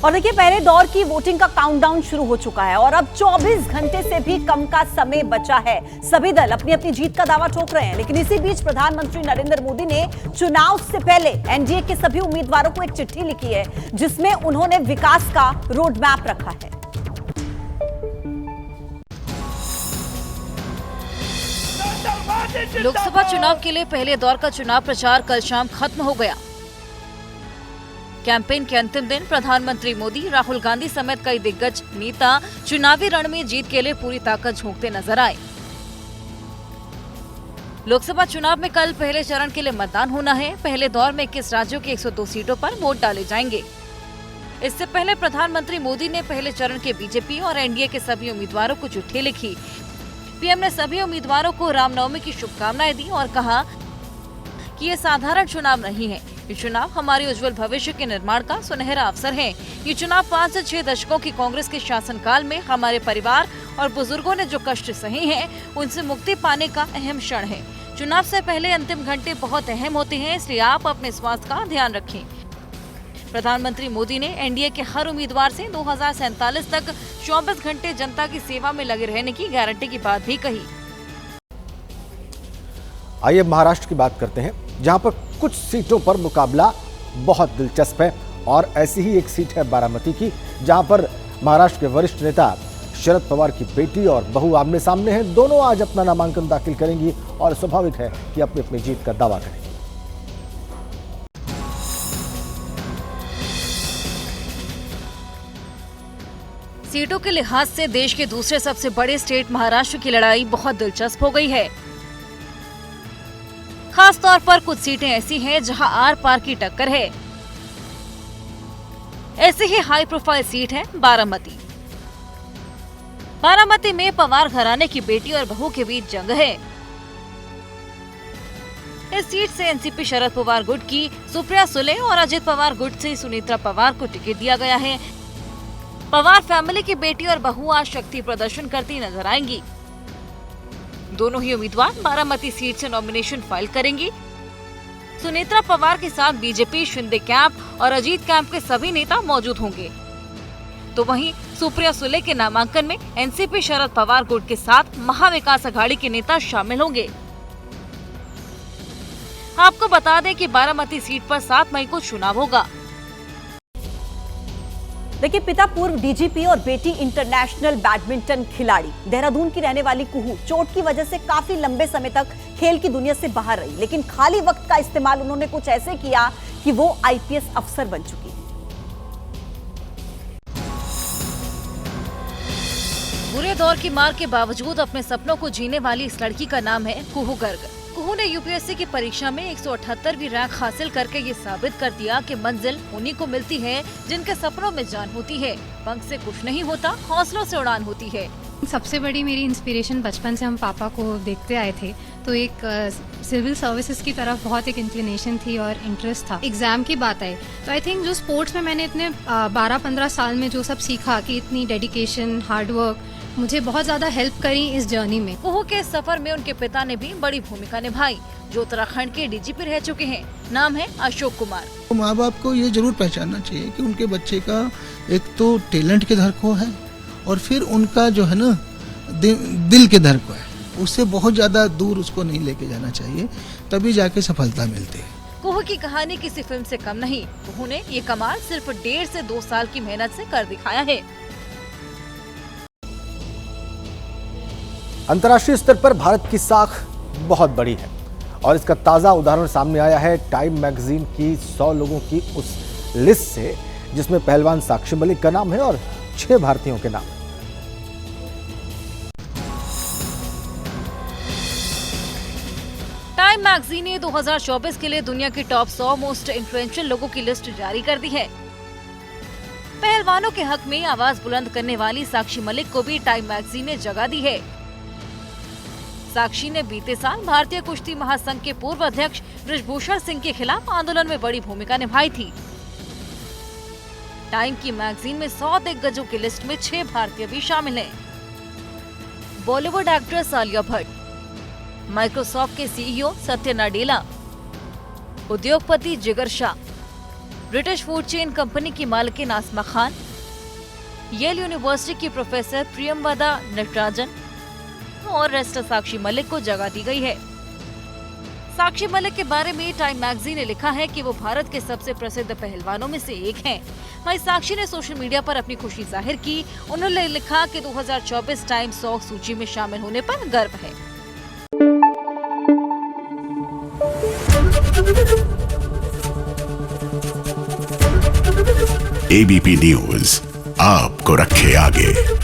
और देखिए, पहले दौर की वोटिंग का काउंटडाउन शुरू हो चुका है और अब 24 घंटे से भी कम का समय बचा है। सभी दल अपनी अपनी जीत का दावा ठोक रहे हैं, लेकिन इसी बीच प्रधानमंत्री नरेंद्र मोदी ने चुनाव से पहले एनडीए के सभी उम्मीदवारों को एक चिट्ठी लिखी है, जिसमें उन्होंने विकास का रोड मैप रखा है। लोकसभा चुनाव के लिए पहले दौर का चुनाव प्रचार कल शाम खत्म हो गया। कैंपेन के अंतिम दिन प्रधानमंत्री मोदी, राहुल गांधी समेत कई दिग्गज नेता चुनावी रण में जीत के लिए पूरी ताकत झोंकते नजर आए। लोकसभा चुनाव में कल पहले चरण के लिए मतदान होना है। पहले दौर में 21 राज्यों की 102 सीटों पर वोट डाले जाएंगे। इससे पहले प्रधानमंत्री मोदी ने पहले चरण के बीजेपी और एनडीए के सभी उम्मीदवारों को चिट्ठी लिखी। पीएम ने सभी उम्मीदवारों को रामनवमी की शुभकामनाएं दी और कहा कि ये साधारण चुनाव नहीं है, ये चुनाव हमारे उज्जवल भविष्य के निर्माण का सुनहरा अवसर है। ये चुनाव 5 से 6 दशकों की कांग्रेस के शासनकाल में हमारे परिवार और बुजुर्गों ने जो कष्ट सहे हैं, उनसे मुक्ति पाने का अहम क्षण है। चुनाव से पहले अंतिम घंटे बहुत अहम होते हैं, इसलिए आप अपने स्वास्थ्य का ध्यान रखें। प्रधानमंत्री मोदी ने एनडीए के हर उम्मीदवार से 2047 तक 24 घंटे जनता की सेवा में लगे रहने की गारंटी की बात भी कही। आइए महाराष्ट्र की बात करते हैं, जहां पर कुछ सीटों पर मुकाबला बहुत दिलचस्प है और ऐसी ही एक सीट है बारामती की, जहां पर महाराष्ट्र के वरिष्ठ नेता शरद पवार की बेटी और बहू आमने सामने हैं। दोनों आज अपना नामांकन दाखिल करेंगी और स्वाभाविक है कि अपनी अपनी जीत का दावा करेंगी। सीटों के लिहाज से देश के दूसरे सबसे बड़े स्टेट महाराष्ट्र की लड़ाई बहुत दिलचस्प हो गई है। खास तौर पर कुछ सीटें ऐसी हैं जहां आर पार की टक्कर है। ऐसी ही हाई प्रोफाइल सीट है बारामती। बारामती में पवार घराने की बेटी और बहू के बीच जंग है। इस सीट से एनसीपी शरद पवार गुट की सुप्रिया सुले और अजित पवार गुट से सुनीत्रा पवार को टिकट दिया गया है। पवार फैमिली की बेटी और बहू आज शक्ति प्रदर्शन करती नजर आएंगी। दोनों ही उम्मीदवार बारामती सीट से नॉमिनेशन फाइल करेंगी। सुनीत्रा पवार के साथ बीजेपी, शिंदे कैंप और अजीत कैंप के सभी नेता मौजूद होंगे। तो वहीं सुप्रिया सुले के नामांकन में एनसीपी शरद पवार गुट के साथ महाविकास अघाड़ी के नेता शामिल होंगे। आपको बता दें कि बारामती सीट पर 7 मई को चुनाव होगा। देखिए, पिता पूर्व डीजीपी और बेटी इंटरनेशनल बैडमिंटन खिलाड़ी। देहरादून की रहने वाली कुहू चोट की वजह से काफी लंबे समय तक खेल की दुनिया से बाहर रही, लेकिन खाली वक्त का इस्तेमाल उन्होंने कुछ ऐसे किया कि वो आईपीएस अफसर बन चुकी है। बुरे दौर की मार के बावजूद अपने सपनों को जीने वाली इस लड़की का नाम है कुहू गर्ग। कुहू ने यूपीएससी की परीक्षा में 178वीं रैंक हासिल करके ये साबित कर दिया कि मंजिल उन्हीं को मिलती है जिनके सपनों में जान होती है। पंख से कुछ नहीं होता, हौसलों से उड़ान होती है। सबसे बड़ी मेरी इंस्पिरेशन बचपन से हम पापा को देखते आए थे, तो एक सिविल सर्विसेज की तरफ बहुत एक इंक्लिनेशन थी और इंटरेस्ट था। एग्जाम की बात आई तो आई थिंक जो स्पोर्ट्स में मैंने इतने 12-15 साल में जो सब सीखा कि इतनी डेडिकेशन, हार्डवर्क मुझे बहुत ज्यादा हेल्प करी इस जर्नी में। कुहू के सफर में उनके पिता ने भी बड़ी भूमिका निभाई, जो उत्तराखंड के डीजीपी रह चुके हैं। नाम है अशोक कुमार। तो माँ बाप को ये जरूर पहचानना चाहिए कि उनके बच्चे का एक तो टैलेंट के धर को है और फिर उनका जो है ना दिल के धर को है, उससे बहुत ज्यादा दूर उसको नहीं लेके जाना चाहिए, तभी जाके सफलता मिलती है। कुहू की कहानी किसी फिल्म से कम नहीं। कुहू ने ये कमाल सिर्फ 1.5 से 2 साल की मेहनत से कर दिखाया है। अंतर्राष्ट्रीय स्तर पर भारत की साख बहुत बड़ी है और इसका ताजा उदाहरण सामने आया है टाइम मैगजीन की 100 लोगों की उस लिस्ट से, जिसमें पहलवान साक्षी मलिक का नाम है और 6 भारतीयों के नाम। टाइम मैगजीन ने 2024 के लिए दुनिया की टॉप 100 मोस्ट इन्फ्लुएंशियल लोगों की लिस्ट जारी कर दी है। पहलवानों के हक में आवाज बुलंद करने वाली साक्षी मलिक को भी टाइम मैगजीन ने जगह दी है। साक्षी ने बीते साल भारतीय कुश्ती महासंघ के पूर्व अध्यक्ष बृजभूषण सिंह के खिलाफ आंदोलन में बड़ी भूमिका निभाई थी। टाइम की मैगजीन में 100 दिग्गजों की लिस्ट में 6 भारतीय भी शामिल हैं। बॉलीवुड एक्ट्रेस आलिया भट्ट, माइक्रोसॉफ्ट के सीईओ सत्य नाडेला, उद्योगपति जिगर Shah, British food chain company की मालकिन आसमा खान, येल यूनिवर्सिटी की प्रोफेसर प्रियमवदा नटराजन और रेस्टर साक्षी मलिक को जगह दी गई है। साक्षी मलिक के बारे में टाइम मैगजीन ने लिखा है कि वो भारत के सबसे प्रसिद्ध पहलवानों में से एक हैं। वहीं साक्षी ने सोशल मीडिया पर अपनी खुशी जाहिर की। उन्होंने लिखा कि 2024 टाइम 100 सूची में शामिल होने पर गर्व है। एबीपी न्यूज आपको रखे आगे।